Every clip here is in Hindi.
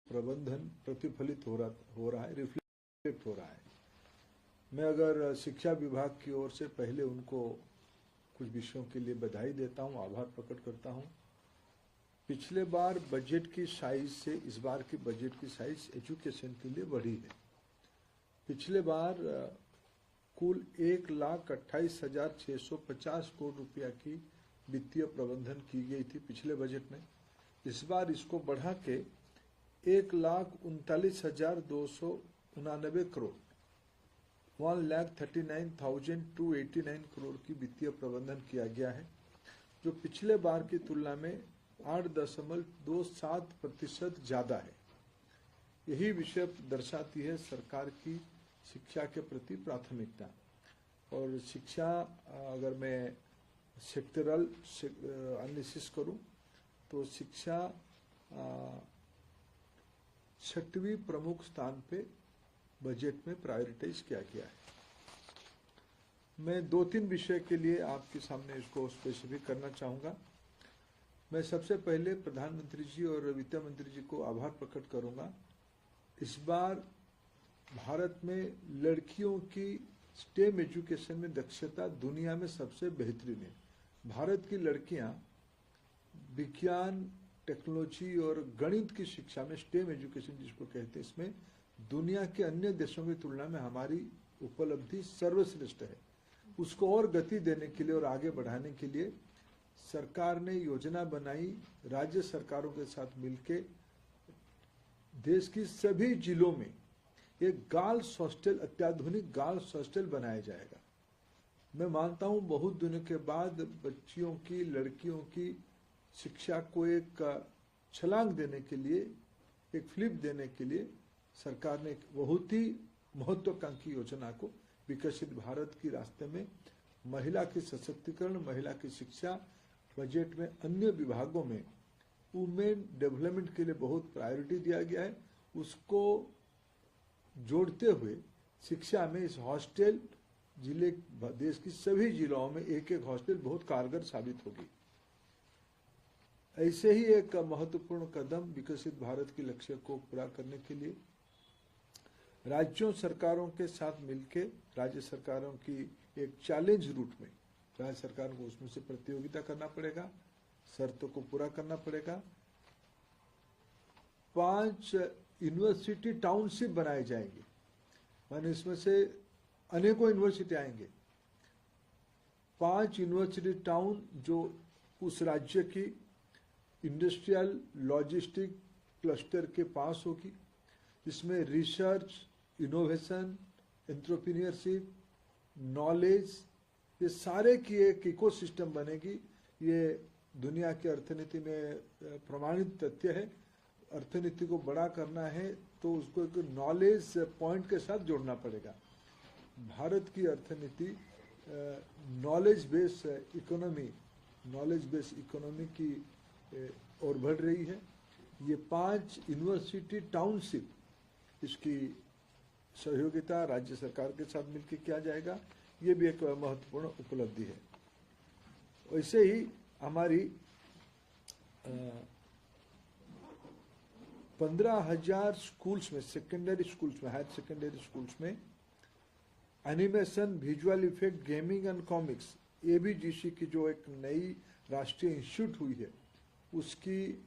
प्रबंधन प्रतिफलित हो रहा है, रिफ्लेक्ट हो रहा है। मैं अगर शिक्षा विभाग की ओर से पहले उनको कुछ विषयों के लिए बधाई देता हूं, आभार प्रकट करता हूं। पिछले बार बजट की साइज से इस बार की बजट की साइज एजुकेशन के लिए बढ़ी है। पिछले बार कुल 1,28,650 करोड़ रुपया की वित्तीय प्रबंधन की गई थी पिछले बजट में। इस बार इसको बढ़ा के 1,39,289 करोड़ 1,39,289 करोड़ की वित्तीय प्रबंधन किया गया है, जो पिछले बार की तुलना में 8.27% ज्यादा है। यही विषय दर्शाती है सरकार की शिक्षा के प्रति प्राथमिकता। और शिक्षा अगर मैं सेक्टरल एनालिसिस करूं तो शिक्षा 6वीं प्रमुख स्थान पे बजट में प्रायोरिटाइज किया गया है। मैं 2-3 विषय के लिए आपके सामने इसको स्पेसिफिक करना चाहूँगा। मैं सबसे पहले प्रधानमंत्री जी और वित्त मंत्री जी को आभार प्रकट करूँगा। इस बार भारत में लड़कियों की स्टेम एजुकेशन में दक्षता दुनिया में सबसे बेहतरीन है। भारत की लड़कियां विज्ञान, टेक्नोलॉजी और गणित की शिक्षा में स्टेम एजुकेशन जिसको कहते हैं, इसमें दुनिया के अन्य देशों की तुलना में हमारी उपलब्धि सर्वश्रेष्ठ है। उसको और गति देने के लिए और आगे बढ़ाने के लिए सरकार ने योजना बनाई, राज्य सरकारों के साथ मिलकर देश की सभी जिलों में एक गर्ल्स हॉस्टल, अत्याधुनिक गर्ल्स हॉस्टल बनाया जाएगा। मैं मानता हूं बहुत दिनों के बाद बच्चियों की, लड़कियों की शिक्षा को एक छलांग देने के लिए, एक फ्लिप देने के लिए सरकार ने एक बहुत ही महत्वाकांक्षी योजना को विकसित भारत की रास्ते में महिला की सशक्तिकरण, महिला की शिक्षा, बजट में अन्य विभागों में वुमेन डेवलपमेंट के लिए बहुत प्रायोरिटी दिया गया है। उसको जोड़ते हुए शिक्षा में इस हॉस्टल जिले, देश की सभी जिलों में एक एक हॉस्टल बहुत कारगर साबित होगी। ऐसे ही एक महत्वपूर्ण कदम विकसित भारत के लक्ष्य को पूरा करने के लिए राज्यों सरकारों के साथ मिलकर राज्य सरकारों की एक चैलेंज रूट में राज्य सरकार को उसमें से प्रतियोगिता करना पड़ेगा, शर्तों को पूरा करना पड़ेगा। 5 यूनिवर्सिटी टाउनशिप बनाए जाएंगे, माने इसमें से अनेकों यूनिवर्सिटी आएंगे। 5 यूनिवर्सिटी टाउन जो उस राज्य की इंडस्ट्रियल लॉजिस्टिक क्लस्टर के पास होगी, इसमें रिसर्च, इनोवेशन, एंटरप्रेन्योरशिप, नॉलेज, ये सारे की एक इकोसिस्टम बनेगी। ये दुनिया की अर्थनीति में प्रमाणित तथ्य है। अर्थनीति को बड़ा करना है तो उसको एक नॉलेज पॉइंट के साथ जोड़ना पड़ेगा। भारत की अर्थनीति नॉलेज बेस इकोनॉमी की ओर बढ़ रही है। ये 5 यूनिवर्सिटी टाउनशिप, इसकी सहयोगिता राज्य सरकार के साथ मिलकर किया जाएगा। ये भी एक महत्वपूर्ण उपलब्धि है। वैसे ही हमारी 15,000 स्कूल्स में, सेकेंडरी स्कूल्स में, हायर सेकेंडरी स्कूल्स में animation, visual effect, gaming and comics, ABGC की जो एक नई राष्ट्रीय इंस्टीट्यूट हुई है, उसकी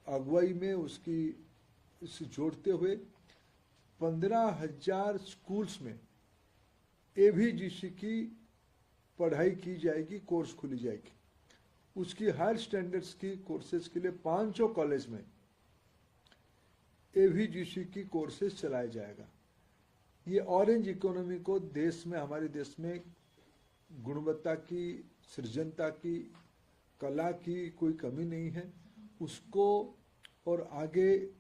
अगुवाई में इसे जोड़ते हुए 15,000 स्कूल्स में एबीजीसी की पढ़ाई की जाएगी, कोर्स खुली जाएगी। उसकी हायर स्टैंडर्ड्स की कोर्सेज के लिए 500 कॉलेज में एबीजीसी की कोर्सेज चलाया जाएगा। ये ऑरेंज इकोनॉमी को देश में, हमारे देश में गुणवत्ता की, सृजनता की, कला की कोई कमी नहीं है, उसको और आगे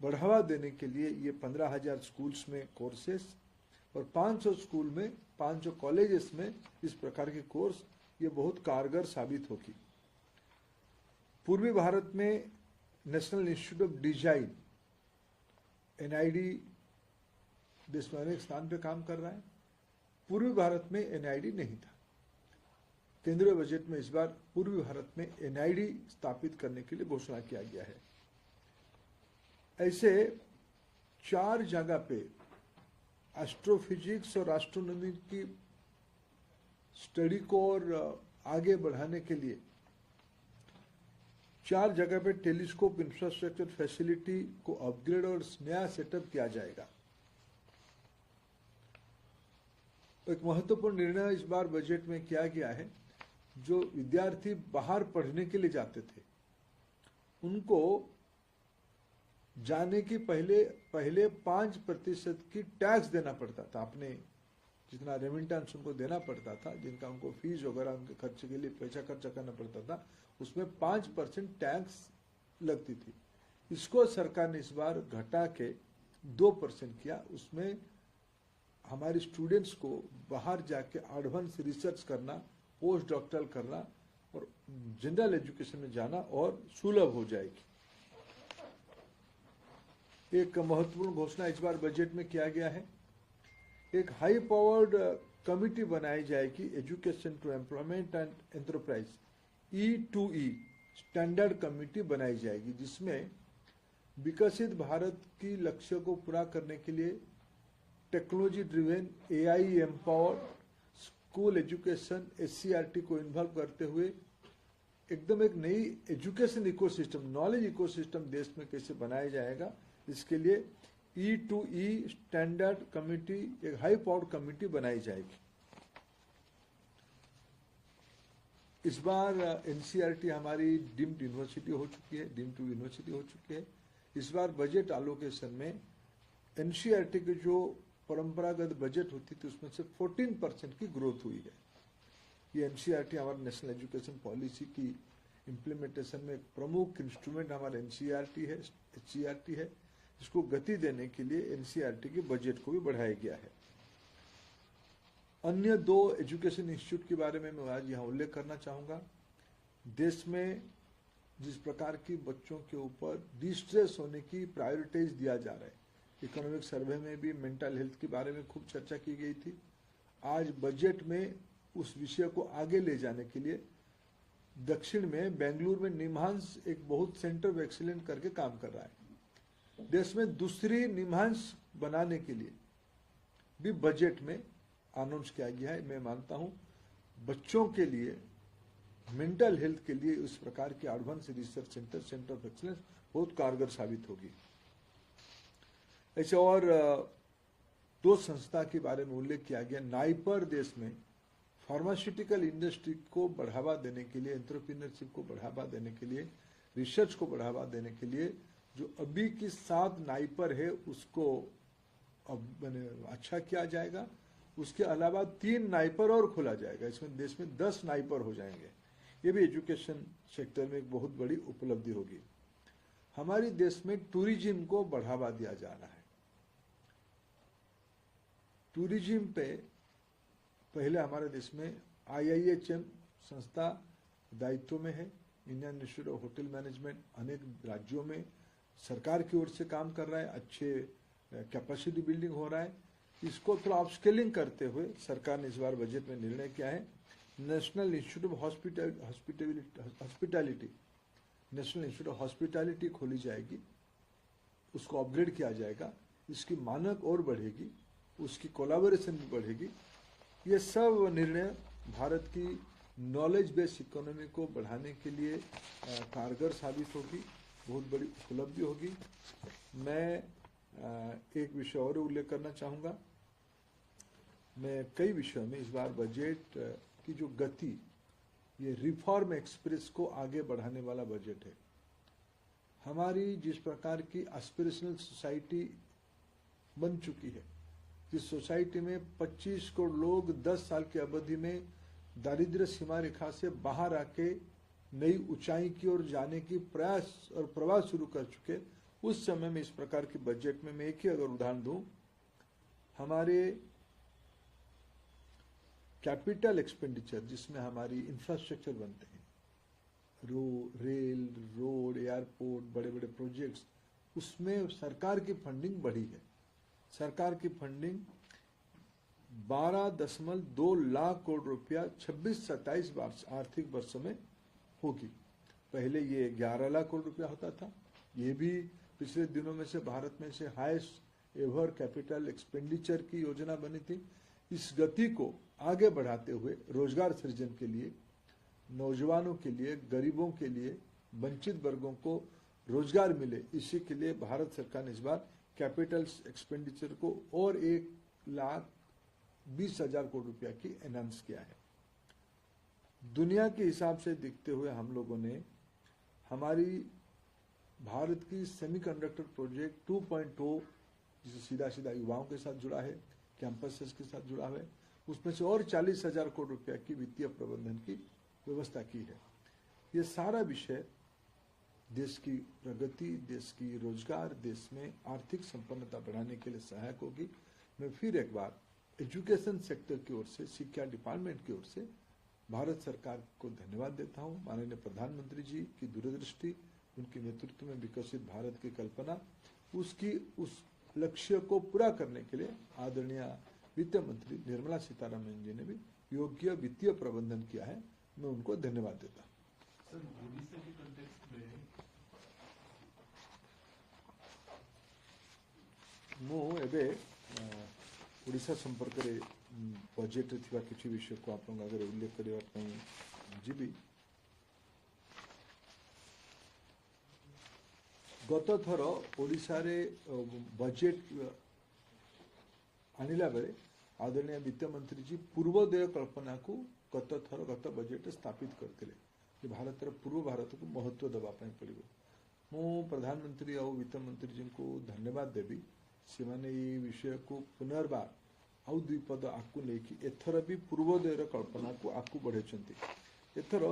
बढ़ावा देने के लिए ये 15,000 स्कूल्स में कोर्सेस और 500 स्कूल में, 500 कॉलेजेस में इस प्रकार के कोर्स, ये बहुत कारगर साबित होगी। पूर्वी भारत में national institute of design NID देश में अनेक स्थान पे काम कर रहा है। पूर्वी भारत में एनआईडी नहीं था। केंद्रीय बजट में इस बार पूर्वी भारत में एनआईडी स्थापित करने के लिए घोषणा किया गया है। ऐसे 4 जगह पे एस्ट्रोफिजिक्स और एस्ट्रोनॉमी की स्टडी को और आगे बढ़ाने के लिए 4 जगह पे टेलीस्कोप इंफ्रास्ट्रक्चर फैसिलिटी को अपग्रेड और नया सेटअप किया जाएगा। एक महत्वपूर्ण निर्णय इस बार बजट में किया गया है। जो विद्यार्थी बाहर पढ़ने के लिए जाते थे उनको जाने की पहले 5% की टैक्स देना पड़ता था। आपने जितना रेमिटेंस उनको देना पड़ता था, जिनका उनको फीस वगैरह उनके खर्च के लिए पैसा खर्चा करना पड़ता था, उसमें 5% टैक्स लगती थी। इसको सरकार ने इस बार घटा के 2% किया। उसमें हमारे स्टूडेंट्स को बाहर जाके एडवांस रिसर्च करना, पोस्ट डॉक्टरल करना और जनरल एजुकेशन में जाना और सुलभ हो जाएगी। एक महत्वपूर्ण घोषणा इस बार बजट में किया गया है। एक हाई पावर्ड कमिटी बनाई जाएगी, education to employment and enterprise E2E standard committee बनाई जाएगी, जिसमें विकसित भारत की लक्ष्य को पूरा करने के लिए technology driven AI empowered school education SCRT को इन्वॉल्व करते हुए एकदम एक नई एजुकेशन इकोसिस्टम, नॉलेज इकोसिस्टम देश में कैसे बनाया जाएगा, इसके लिए E2E स्टैंडर्ड कमिटी, एक हाई पावर्ड कमिटी बनाई जाएगी। इस बार NCERT हमारी डीम्ड यूनिवर्सिटी हो चुकी है, डीम्ड टू यूनिवर्सिटी हो चुकी है। इस बार बजट एलोकेशन में NCERT की जो परंपरागत बजट होती थी उसमें से 14% की ग्रोथ हुई है। ये NCERT हमारे नेशनल एजुकेशन पॉलिसी की इम्प्लीमेंटेशन में एक प्रमुख इंस्ट्रूमेंट हमारा NCERT है। इसको गति देने के लिए NCERT के बजट को भी बढ़ाया गया है। अन्य 2 एजुकेशन इंस्टीट्यूट के बारे में मैं आज यहाँ उल्लेख करना चाहूँगा। देश में जिस प्रकार की बच्चों के ऊपर डिस्ट्रेस होने की प्रायोरिटाइज दिया जा रहा है, इकोनॉमिक सर्वे में भी मेंटल हेल्थ के बारे में खूब चर्चा की गई थी। आज बजट में उस विषय को आगे ले जाने के लिए दक्षिण में बेंगलुरु में निम्हांस एक बहुत सेंटर ऑफ एक्सीलेंस करके काम कर रहा है। देश में दूसरी निम्हांस बनाने के लिए भी बजट में अनाउंस किया गया है। मैं मानता हूं बच्चों के लिए मेंटल हेल्थ के लिए उस प्रकार के advance research centre of excellence बहुत कारगर साबित होगी। ऐसे और 2 संस्था के बारे में उल्लेख किया गया। नाइपर देश में फार्मास्यूटिकल इंडस्ट्री को बढ़ावा देने के लिए, एंटरप्रेन्योरशिप को बढ़ावा देने के लिए, रिसर्च को बढ़ावा देने के लिए जो अभी की 7 नाइपर है उसको अब अच्छा किया जाएगा। उसके अलावा 3 नाइपर और खोला जाएगा। इसमें देश में 10 नाइपर हो जाएंगे। ये भी एजुकेशन सेक्टर में एक बहुत बड़ी उपलब्धि होगी। हमारे देश में टूरिज्म को बढ़ावा दिया जा रहा है। टूरिज्म पे पहले हमारे देश में IIHM संस्था दायित्व में है। Indian institute of hotel management अनेक राज्यों में सरकार की ओर से काम कर रहा है, अच्छे कैपेसिटी बिल्डिंग हो रहा है। इसको थोड़ा अपस्केलिंग करते हुए सरकार ने इस बार बजट में निर्णय किया है। National institute of hospitality, national institute of hospitality खोली जाएगी, उसको अपग्रेड किया जाएगा, इसकी मानक और बढ़ेगी, उसकी कोलैबोरेशन भी बढ़ेगी। ये सब निर्णय भारत की नॉलेज बेस्ड इकोनॉमी को बढ़ाने के लिए कारगर साबित होगी, बहुत बड़ी उपलब्धि होगी। मैं एक विषय और उल्लेख करना चाहूँगा। मैं कई विषयों में इस बार बजट की जो गति, ये रिफॉर्म एक्सप्रेस को आगे बढ़ाने वाला बजट है। हमारी जिस प्रकार की एस्पिरेशनल सोसाइटी बन चुकी है, जिस सोसाइटी में 25 करोड़ लोग 10 साल की अवधि में दारिद्र्य सीमा रेखा से बाहर आके नई ऊंचाई की ओर जाने की प्रयास और प्रवास शुरू कर चुके, उस समय में इस प्रकार के बजट में मैं एक ही अगर उदाहरण दूं, हमारे कैपिटल एक्सपेंडिचर जिसमें हमारी इंफ्रास्ट्रक्चर बनते हैं, रेल, रोड, एयरपोर्ट, बड़े बड़े प्रोजेक्ट्स, उसमें सरकार की फंडिंग बढ़ी है। सरकार की फंडिंग 12.2 लाख करोड़ रुपया 26-27 आर्थिक वर्षों में होगी। पहले ये 11 लाख करोड़ रुपया होता था। ये भी पिछले दिनों में से भारत में से हाईएस्ट एवर कैपिटल एक्सपेंडिचर की योजना बनी थी। इस गति को आगे बढ़ाते हुए रोजगार सृजन के लिए, नौजवानों के लिए, गरीबों के लिए, वंचित वर्गों को रोजगार मिले, इसी के लिए भारत सरकार ने इस बार कैपिटल एक्सपेंडिचर को और 1,20,000 करोड़ रुपया की एनहांस किया है। दुनिया के हिसाब से देखते हुए हम लोगों ने हमारी भारत की सेमीकंडक्टर प्रोजेक्ट 2.0 जिसे सीधा सीधा युवाओं के साथ जुड़ा है, कैंपसेस के साथ जुड़ा है, उसमें से और 40,000 करोड़ रुपया की वित्तीय प्रबंधन की व्यवस्था की है। ये सारा विषय देश की प्रगति, देश की रोजगार, देश में आर्थिक संपन्नता बढ़ाने के लिए सहायक होगी। मैं फिर एक बार एजुकेशन सेक्टर की ओर से, शिक्षा डिपार्टमेंट की ओर से भारत सरकार को धन्यवाद देता हूं। माननीय प्रधानमंत्री जी की दूरदृष्टि, उनके नेतृत्व में विकसित भारत की कल्पना, उस लक्ष्य को पूरा करने के लिए आदरणीय वित्त मंत्री निर्मला सीतारमण जी ने भी योग्य वित्तीय प्रबंधन किया है। मैं उनको धन्यवाद देता हूं। ओडिशा संपर्क में बजेट थिबा किछि विषय को आप आगे उल्लेख करने जीवी। गत थर ओडिशा रे बजेट आनिला बेले आदरणीय वित्त मंत्री जी पूर्वोदय कल्पना को गत बजेट स्थापित करते भारत पूर्व भारत को महत्व देवाई पड़ो। मु प्रधानमंत्री और वित्त मंत्री जी को धन्यवाद देवी। से माने ये विषय को पुनर्बार आउ दुई पद आकु लेकी एथर भी पूर्वोदय कल्पना को आकु बढ़े। एथर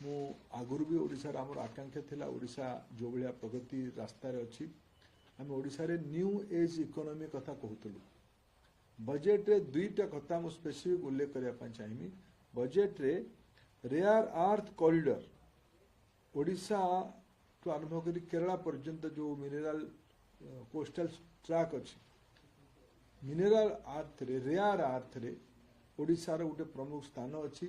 मु आगुरी भी ओडिशा आमर आकांक्षा थिला ओडिशा जो भाया प्रगति रास्तार अच्छी आम ओडिशा रे न्यू एज इकोनॉमी कथा कहतलु। बजेट रे दुईटा कथा मु स्पेसिफिक उल्लेख करने चाहिए। बजेट रे रेयर आर्थ कॉरिडोर ओडिशा तो आरंभ कर केरला पर्यंत जो मिनेराल कोस्टल ट्रैक अच्छी मिनेराल आर्थ रे रेयर आर्थ रे ओडिशा रो गोटे प्रमुख स्थान अच्छी।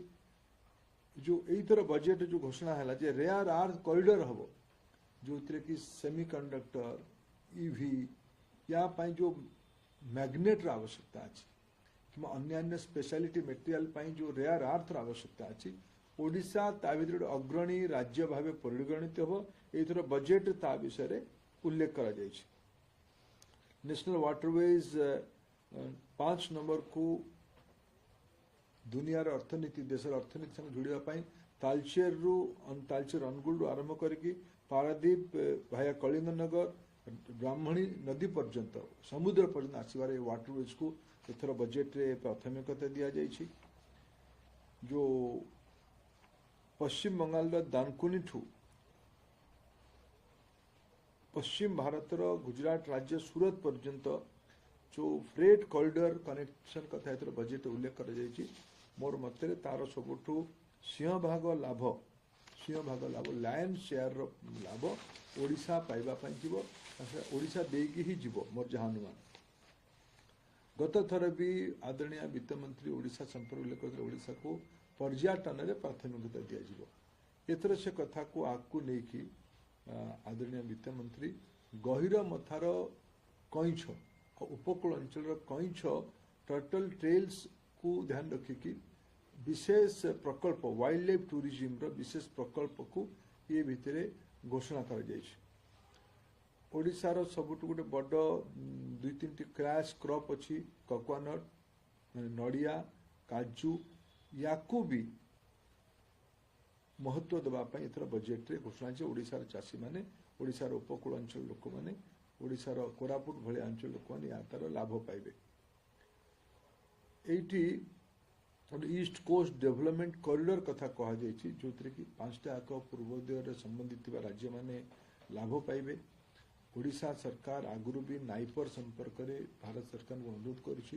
जो यही थर बजेट जो घोषणा है जे रेयर आर्थ कॉरिडोर हम जो कि सेमीकंडक्टर ईवी या पाई जो मैग्नेट रो आवश्यकता अच्छी कि अन्य स्पेशलिटी मटेरियल जो रेयर आर्थ रो आवश्यकता अच्छी ओडिशा ता भीतर अग्रणी राज्य भाव परिगणित हो। एथर बजेट ता विषय उल्लेख करा जायछि। नेशनल वाटरवेज 5 नंबर को दुनियार अर्थनीति देशर अर्थनीति संग जोड़िया पाई तालचेर अनुगुल आरंभ करके पारादीप भाया कलिंगनगर ब्राह्मणी नदी पर्यंत समुद्र पर्यंत आसबार वाटरवेज को एथर बजेट रे प्राथमिकता दिया जायछि। जो पश्चिम बंगाल दानकुनी ठू पश्चिम भारत गुजरात राज्य सूरत पर्यंत जो फ्रेट कॉरिडोर कनेक्शन कथा एथर बजेट उल्लेख कर जायछि। मोर मते तार सबुठू सिंहभाग लाभ लायन शेयर लाभ ओडिशा पाइबा पई जीवो ओडिशा देकी ही जीवो मोर जहां अनुमान। गत थर भी आदरणीय वित्त मंत्री ओडिशा संपर्क उल्लेख करते ओडिशा को पर्यटन रे प्राथमिकता दिया जीवो। एथर से कथा को आकु नेकी आदरणीय वित्त मंत्री गहिर मथार कईछ और उपकूल अंचल कईछ टर्टल ट्रेल्स को ध्यान रखिकी विशेष प्रकल्प वाइल्ड लाइफ टूरिज्म रो विशेष प्रकल्प को ये भितर घोषणा कर जायछि। ओडिशा रो सबुठ गोटे बड़ 2-3 क्रैश क्रॉप अच्छी कोकोनट नड़िया काजू याकू भी महत्व देवाई एथर बजेट रे घोषणा है। ओडिशार चाषी माने ओडिशार उपकूल अंचल लोक माने ओडिशार कोरापुट भली अंचल लोक माने या तार लाभ पाइबे। एठी ईस्ट कोस्ट डेवलपमेंट कॉरिडोर कथा कहा जायछि जो कि 5टा आक पूर्वोदय संबंधित राज्य माने लाभ पाइबे। ओडिशा सरकार आगुरी भी नाइपर संपर्क में भारत सरकार को अनुरोध करिछि।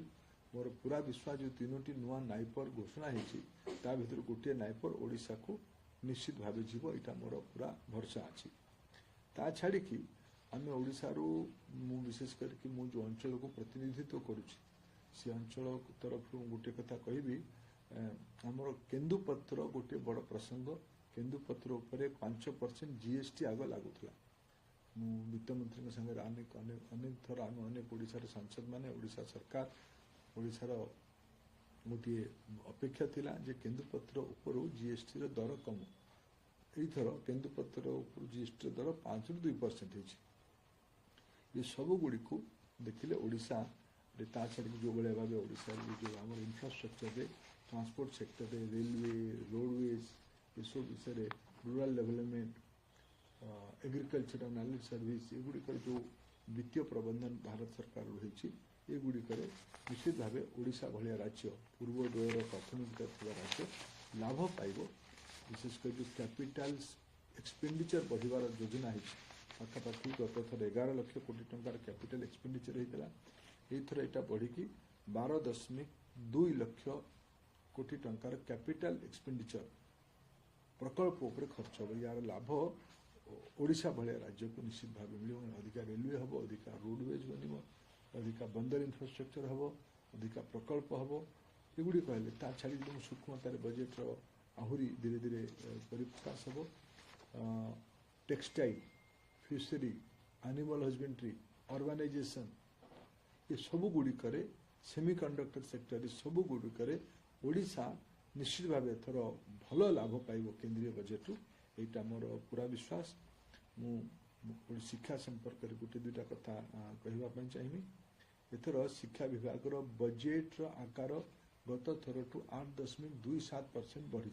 मोर पूरा विश्वास जो 3टी नुआ नाइपर घोषणा होती भर गोटे नाइपर ओडिशा को निश्चित भाव जीव यहाँ मोर पूरा भरोसा अच्छी। ता छाड़ी आम ओडिशारू विशेष करके मु जो अंचल को प्रतिनिधित्व करुच्ची से अंचल तरफ गोटे कथा कहबी आमर केन्दुपत्र गोटे बड़ प्रसंग। केन्दुपत्र उपरे 5% जीएसटी आग लगुला वित्त मंत्री संगे अनेक अनेक थर आम अनेक ओडिशार सांसद माने ओडिशा सरकार ओडिशार गोटे अपेक्षा थिला जे केन्दुपत्र उपरू जीएसटी रो दर कम एथर केन्दुपत्र उपरू जीएसटी रो दर 5 ରୁ 2% होइछि ये सब गुडी को देखिले ओडिशा रे ता छड़ी जो बळे भाबे ओडिशा रे जो हमर इंफ्रास्ट्रक्चर रे ट्रांसपोर्ट सेक्टर रे रेलवे रोडवेज ये सब विषय रे rural development agriculture analysis service ये गुडी कर जो वित्तीय प्रबंधन भारत सरकार रही ये गुडी करे निश्चित भाव ओडिशा भलिया राज्य पूर्वोदयर प्राथमिकता थिबा राज्य लाभ पाइबो विशेषकर जो कैपिटल एक्सपेंडिचर बढ़िवार योजना है पाखापाखि गत थर 11 लाख कोटी टंकार कैपिटल एक्सपेंडिचर होता एथर यहाँ बढ़ी 12.2 लाख कोटी टंकार कैपिटल एक्सपेंडिचर प्रकल्प उपर खर्च हो यार लाभ ओडिशा भाया राज्य को निश्चित भाव मिल अधिका रेलवे हम अधिका रोडवेज बन अधिका बंदर इंफ्रास्ट्रक्चर हम अधिका प्रकल्प हम एगुड़ी कहले ता छाड़ी सूक्ष्मतार बजेट्र आहरी धीरे धीरे परिप्रकाश हम textile fishery animal husbandry urbanisation ये सब गुड़िक सेमीकंडक्टर सेक्टर सब गुड़िक ओडिशा निश्चित भाव एथर भल लाभ पाइब केंद्रीय बजेट्रु यहाँ मोर पूरा विश्वास मु शिक्षा संपर्क में गोटे दुईटा कथा कहवाई चाहिए एथर शिक्षा विभाग बजेट्र आकार गत थर टू 8.27% बढ़ी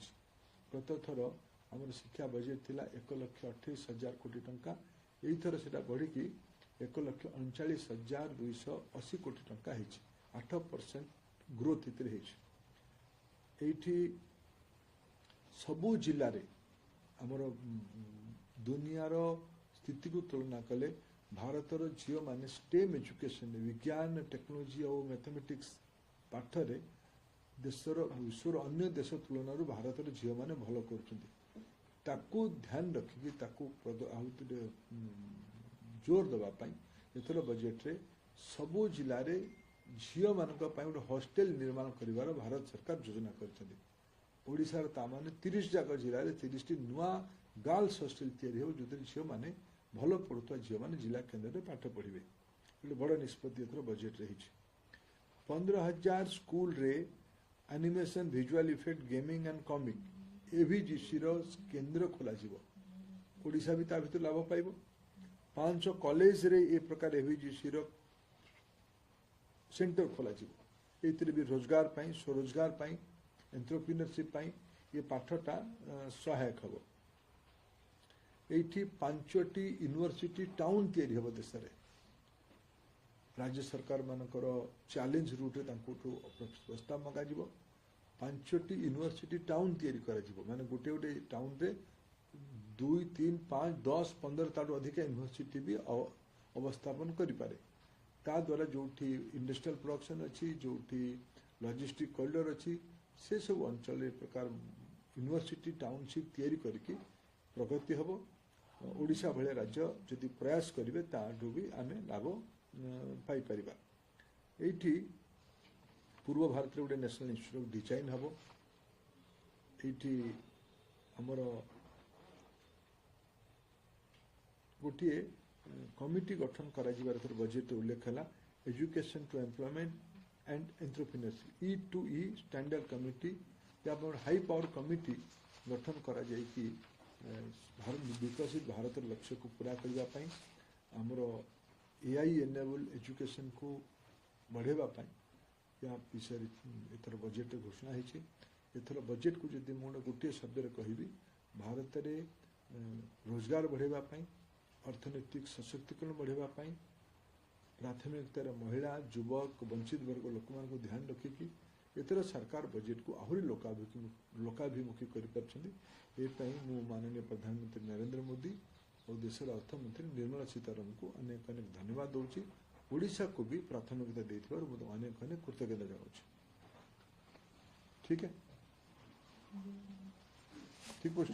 गत थर आम शिक्षा बजेट थिला 1,28,000 कोटी टंका यही थर से बढ़ी 1,39,280 कोटी टंका 8% ग्रोथ ये सबु जिले में आमर दुनियार स्थिति को तुलना कले भारतर झील माने स्टेम एजुकेशन विज्ञान टेक्नोलोजी और मैथमेटिक्स पाठरे देशर विश्वर अन्य देश तुलन भारतर झील माने भल कर ध्यान रखिकी जोर देवाई एथर बजेट रे सबु जिले में झील मान गोटे हॉस्टेल निर्माण कर भारत सरकार योजना कर ओडिशार तामाने 30 जाक जिले में 30 नुआ गर्ल्स हॉस्टेल तैयारी हो जो झील मैंने भल पढ़ुवा झील मैंने जिला केन्द्र में पाठ पढ़े गोटे बड़ निष्पत्ति बजेट रही 15,000 स्कूल रे animation visual effect gaming and comic AVGC केन्द्र खोल ओडिशा भी ता भीतर लाभ पाइब 500 कॉलेज रे ए प्रकार एवीजीसी सेंटर खोल भी रोजगार पाई स्वरोजगार पाई एंटरप्रेन्योरशिप ये पाठटा सहायक हम ये 5टी यूनिवर्सिटी टाउन तैयारी हम देश में राज्य सरकार मानकर चैलेंज रूट प्रस्ताव मगा 5टी यूनिवर्सिटी टाउन तैयारी कर माने गोटे गोटे टाउन रे 2, 3, 5, 10, 15 ताठू अधिक यूनिवर्सिटी भी अवस्थापन करें ता द्वारा जो इंडस्ट्रियल प्रोडक्शन अच्छी जो लॉजिस्टिक कॉरिडोर अच्छी से सब अंचल एक प्रकार यूनिवर्सिटी टाउनशिप तैयारी करके प्रगति हम ओडिशा भले राज्य जदि प्रयास करेंगे ताठू भी आम लाभ पाइपर ये पूर्व भारत में गोटे नेशनल इंस्टीट्यूट ऑफ डिजाइन हम ये आमर गोटे कमिटी गठन कर बजेट उल्लेख है education to employment and entrepreneurship E2E standard committee या हाई पावर कमिटी गठन करा जाय कि विकसित भारत लक्ष्य को पूरा करने आमर AI एनेबल एजुकेशन को बढ़ेवाई या विषय एथर बजेट घोषणा होती एथर बजेट को जब मुझे गोटे शब्द कहि भारत में रोजगार बढ़ेवाई अर्थनैतिक सशक्तिकरण बढ़ेवाई प्राथमिकतार महिला युवक वंचित वर्ग लोक मान ध्यान रखिकी एथर सरकार बजेट को आहरी लोकाभिमुखी कर माननीय प्रधानमंत्री नरेंद्र मोदी और देशर अर्थमंत्री निर्मला सीतारामन को अनेक अनेक धन्यवाद दूची ओडिशा को भी प्राथमिकता देथिबार अनेक अनेक कृतज्ञता जनाऊँ। ठीक है, ठीक पोस्ट